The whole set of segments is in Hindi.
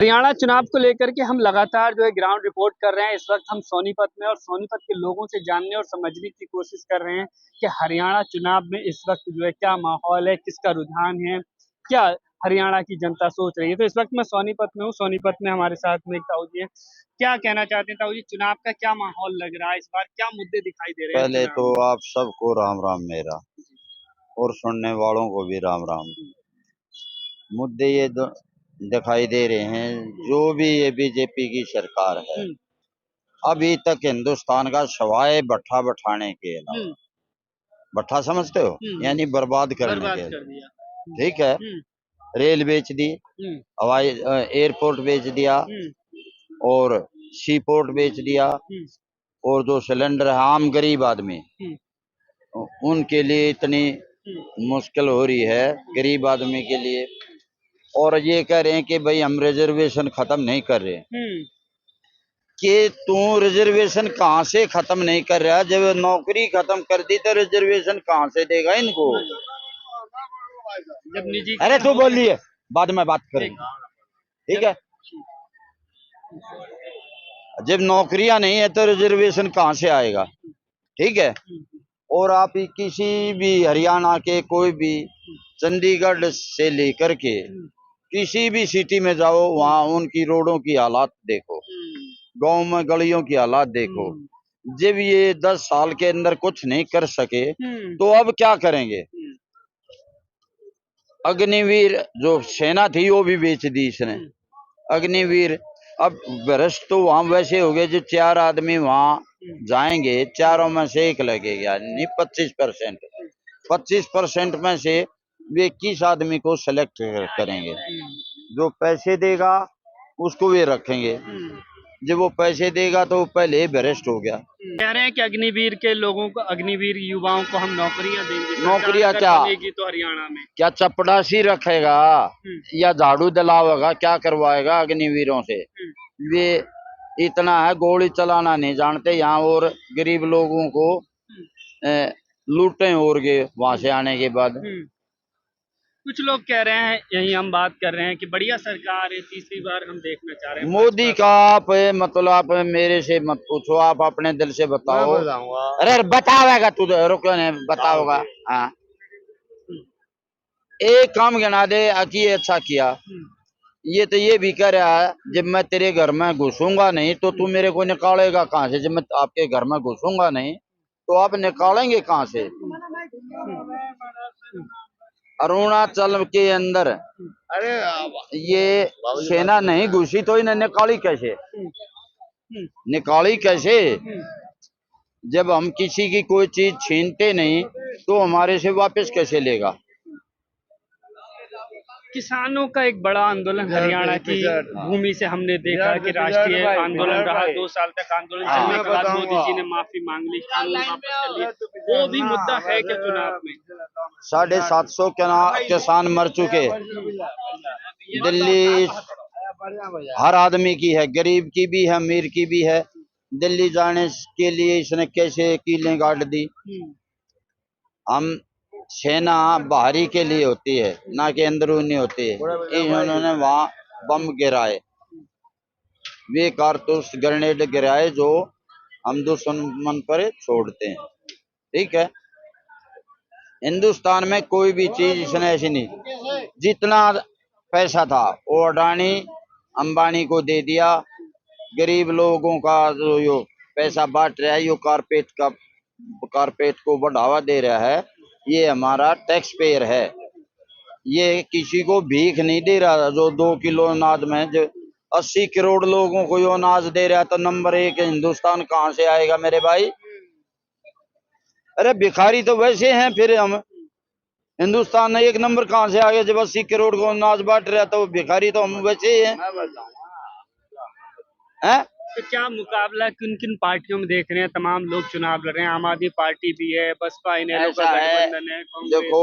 हरियाणा चुनाव को लेकर के हम लगातार जो है ग्राउंड रिपोर्ट कर रहे हैं। इस वक्त हम सोनीपत में और सोनीपत के लोगों से जानने और समझने की कोशिश कर रहे हैं कि हरियाणा चुनाव में इस वक्त जो है क्या माहौल है, किसका रुझान है, क्या हरियाणा की जनता सोच रही है। तो इस वक्त मैं सोनीपत में हूँ। सोनीपत में हमारे साथ में एक ताऊ जी है। क्या कहना चाहते हैं ताऊ जी, चुनाव का क्या माहौल लग रहा है इस बार, क्या मुद्दे दिखाई दे रहे हैं पहले चुनाव तो में? आप सबको राम राम मेरा, और सुनने वालों को भी राम राम। मुद्दे ये दिखाई दे रहे हैं, जो भी ये बीजेपी की सरकार है, अभी तक हिंदुस्तान का सवाए भट्ठा बैठाने के अलावा, भट्ठा समझते हो, यानी बर्बाद करने के, कर दिया। ठीक है। रेल बेच दी, हवाई एयरपोर्ट बेच दिया, और सी पोर्ट बेच दिया, और जो सिलेंडर है आम गरीब आदमी उनके लिए इतनी मुश्किल हो रही है, गरीब आदमी के लिए। और ये कह रहे हैं कि भाई हम रिजर्वेशन खत्म नहीं कर रहे, कि तू रिजर्वेशन कहाँ से खत्म नहीं कर रहा? जब नौकरी खत्म कर दी तो रिजर्वेशन कहाँ से देगा इनको? जब निजी, अरे तू बोल लिए, बाद में बात करेंगे, ठीक है। जब नौकरियां नहीं है तो रिजर्वेशन कहाँ से आएगा, ठीक है। और आप किसी भी हरियाणा के कोई भी, चंडीगढ़ से लेकर के किसी भी सिटी में जाओ, वहाँ उनकी रोडों की हालात देखो, गांव में गलियों की हालात देखो। जब ये 10 साल के अंदर कुछ नहीं कर सके तो अब क्या करेंगे? अग्निवीर जो सेना थी वो भी बेच दी इसने, अग्निवीर। अब भ्रष्ट तो वहां वैसे हो गए, जो 4 आदमी वहां जाएंगे, चारों में से एक लगेगा, नहीं 25%। 25% में से वे 21 आदमी को सेलेक्ट करेंगे। जो पैसे देगा उसको वे रखेंगे, जब वो पैसे देगा तो वो पहले भ्रष्ट हो गया। कह रहे हैं कि अग्निवीर के लोगों को, अग्निवीर युवाओं को हम नौकरियां देंगे। नौकरियां क्या बनेगी तो हरियाणा में क्या चपड़ासी रखेगा या झाड़ू दिलावेगा? क्या करवाएगा अग्निवीरों से? वे इतना है, गोली चलाना नहीं जानते यहाँ, और गरीब लोगों को लूटे और गए वहां से आने के बाद। कुछ लोग कह रहे हैं, यही हम बात कर रहे हैं कि बढ़िया सरकार है, तीसरी बार हम देखना चाह रहे हैं मोदी का। आप मतलब आप मेरे से मत पूछो, आप अपने दिल से बताओ। अरे बताओगा तू, रुक नहीं बताओगा। हाँ, एक काम गिना दे कि अच्छा किया। ये तो ये भी कह रहा है, जब मैं तेरे घर में घुसूंगा नहीं तो तू मेरे को निकालेगा कहाँ से? जब मैं आपके घर में घुसूंगा नहीं तो आप निकालेंगे कहाँ से? अरुणाचल के अंदर अरे ये सेना नहीं घुसी तो इन्हें निकाली कैसे? निकाली कैसे? जब हम किसी की कोई चीज छीनते नहीं तो हमारे से वापस कैसे लेगा? किसानों का एक बड़ा आंदोलन हरियाणा की भूमि से हमने देखा कि राष्ट्रीय आंदोलन रहा। 2 साल तक आंदोलन चलने के बाद मोदी जी ने माफी मांग ली, कानून वापस कर लिया। वो भी मुद्दा है क्या चुनाव में? 750 किसान मर चुके। दिल्ली हर आदमी की है, गरीब की भी है, अमीर की भी है। दिल्ली जाने के लिए इसने कैसे कीलें गाड़ दी। हम सेना बाहरी के लिए होती है, ना कि अंदरूनी होती है। इन्होंने वहां बम गिराए, वे कारतूस ग्रेनेड गिराए जो हम दुश्मन पर छोड़ते हैं, ठीक है। हिंदुस्तान में कोई भी चीज इसने ऐसी नहीं, जितना पैसा था वो अडानी अंबानी को दे दिया। गरीब लोगों का जो यो पैसा बांट रहा है, यो कारपेट को बढ़ावा दे रहा है। ये हमारा टैक्स पेयर है, ये किसी को भीख नहीं दे रहा। जो 2 किलो अनाज में जो 80 करोड़ लोगों को यो अनाज दे रहा है, तो नंबर 1 हिंदुस्तान कहाँ से आएगा मेरे भाई? अरे भिखारी तो वैसे हैं, फिर हम हिंदुस्तान में 1 नंबर कहाँ से आ गया? जब 80 करोड़ को अनाज बांट रहा तो भिखारी तो हम वैसे ही हैं। तो क्या मुकाबला किन किन पार्टियों में देख रहे हैं? तमाम लोग चुनाव लड़ रहे हैं, आम आदमी पार्टी भी है, बसपा इनेलो का गठबंधन है, देखो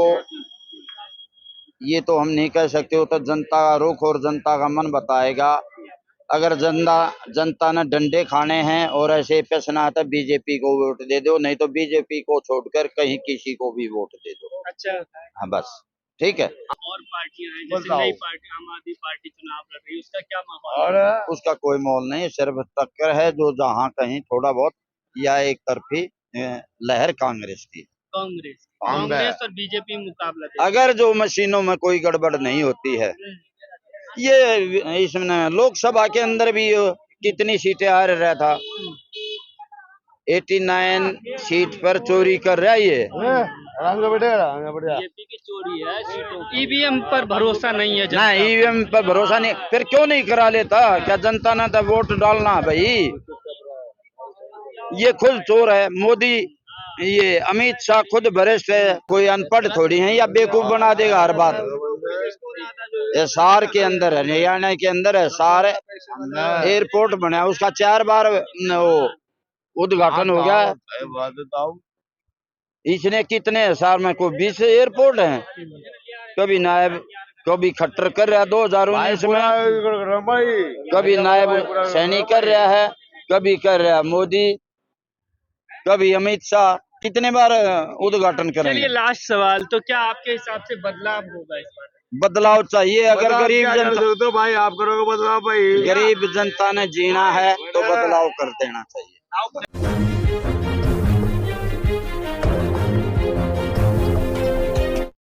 ये तो हम नहीं कह सकते, हो तो जनता का रुख और जनता का मन बताएगा। अगर जनता ने डंडे खाने हैं और ऐसे पैसना है तो बीजेपी को वोट दे दो, नहीं तो बीजेपी को छोड़कर कहीं किसी को भी वोट दे दो। अच्छा, हाँ बस। ठीक है। और पार्टियां हैं जैसे बताओ। नई पार्टी आम आदमी पार्टी चुनाव लड़ रही है, उसका क्या माहौल है? और उसका कोई मोल नहीं, सिर्फ टक्कर है जो जहाँ कहीं थोड़ा बहुत, या एक तरफी लहर कांग्रेस की। कांग्रेस और बीजेपी मुकाबला दे। अगर जो मशीनों में कोई गड़बड़ नहीं होती है, ये इसमें लोकसभा के अंदर भी कितनी सीटें आ रहा था, 89 सीट पर चोरी कर रहा है ये। बीजेपी की चोरी है सीटों की। ईवीएम पर भरोसा नहीं है ना, ईवीएम पर भरोसा नहीं, फिर क्यों नहीं करा लेता? क्या जनता ने तो वोट डालना भाई? ये खुद चोर है मोदी, ये अमित शाह खुद भ्रष्ट है, कोई अनपढ़ थोड़ी है या बेवकूफ बना देगा हर बात। ये सार के अंदर है, हरियाणा के अंदर है सार, एयरपोर्ट बना, उसका 4 बार वो उद्घाटन हो गया। इसने कितने साल में कोई 20 एयरपोर्ट हैं, कभी नायब, कभी खट्टर कर रहा 2019 में, कभी नायब सैनी कर रहा है, कभी कर रहा मोदी, कभी अमित शाह, कितने बार उद्घाटन करेंगे? चलिए लास्ट सवाल, तो क्या आपके हिसाब से बदलाव होगा इस बार? बदलाव चाहिए। अगर गरीब जनता, तो भाई आप करोगे बदलाव भाई? गरीब जनता ने जीना है तो बदलाव कर देना चाहिए।